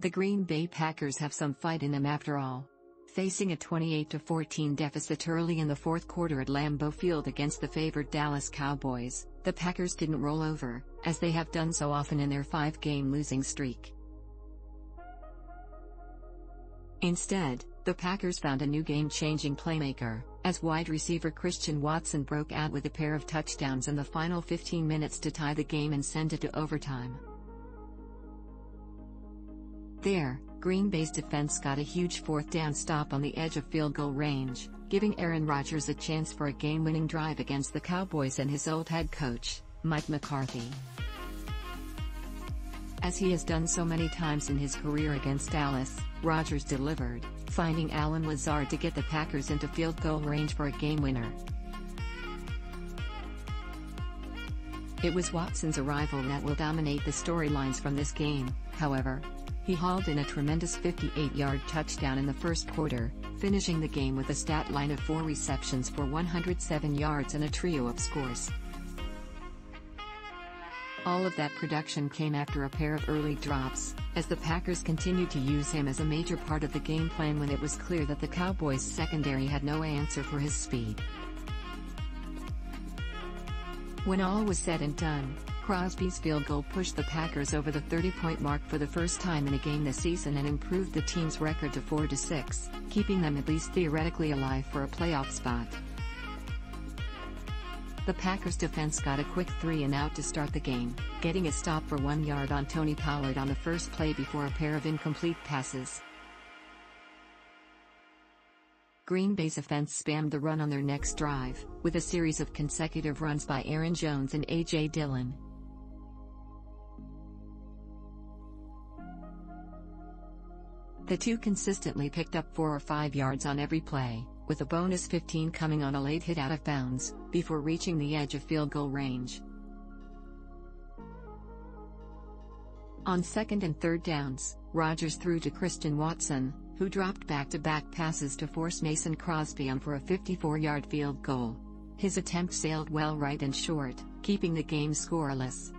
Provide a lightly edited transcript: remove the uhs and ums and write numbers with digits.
The Green Bay Packers have some fight in them after all. Facing a 28-14 deficit early in the fourth quarter at Lambeau Field against the favored Dallas Cowboys, the Packers didn't roll over, as they have done so often in their 5-game losing streak. Instead, the Packers found a new game-changing playmaker, as wide receiver Christian Watson broke out with a pair of touchdowns in the final 15 minutes to tie the game and send it to overtime. There, Green Bay's defense got a huge fourth-down stop on the edge of field goal range, giving Aaron Rodgers a chance for a game-winning drive against the Cowboys and his old head coach, Mike McCarthy. As he has done so many times in his career against Dallas, Rodgers delivered, finding Allen Lazard to get the Packers into field goal range for a game-winner. It was Watson's arrival that will dominate the storylines from this game, however. He hauled in a tremendous 58-yard touchdown in the first quarter, finishing the game with a stat line of 4 receptions for 107 yards and a trio of scores. All of that production came after a pair of early drops, as the Packers continued to use him as a major part of the game plan when it was clear that the Cowboys' secondary had no answer for his speed. When all was said and done, Crosby's field goal pushed the Packers over the 30-point mark for the first time in a game this season and improved the team's record to 4-6, keeping them at least theoretically alive for a playoff spot. The Packers' defense got a quick 3-and-out to start the game, getting a stop for 1 yard on Tony Pollard on the first play before a pair of incomplete passes. Green Bay's offense spammed the run on their next drive, with a series of consecutive runs by Aaron Jones and A.J. Dillon. The two consistently picked up 4 or 5 yards on every play, with a bonus 15 coming on a late hit out of bounds, before reaching the edge of field goal range. On second and third downs, Rodgers threw to Christian Watson, who dropped back-to-back passes to force Mason Crosby on for a 54-yard field goal. His attempt sailed well right and short, keeping the game scoreless.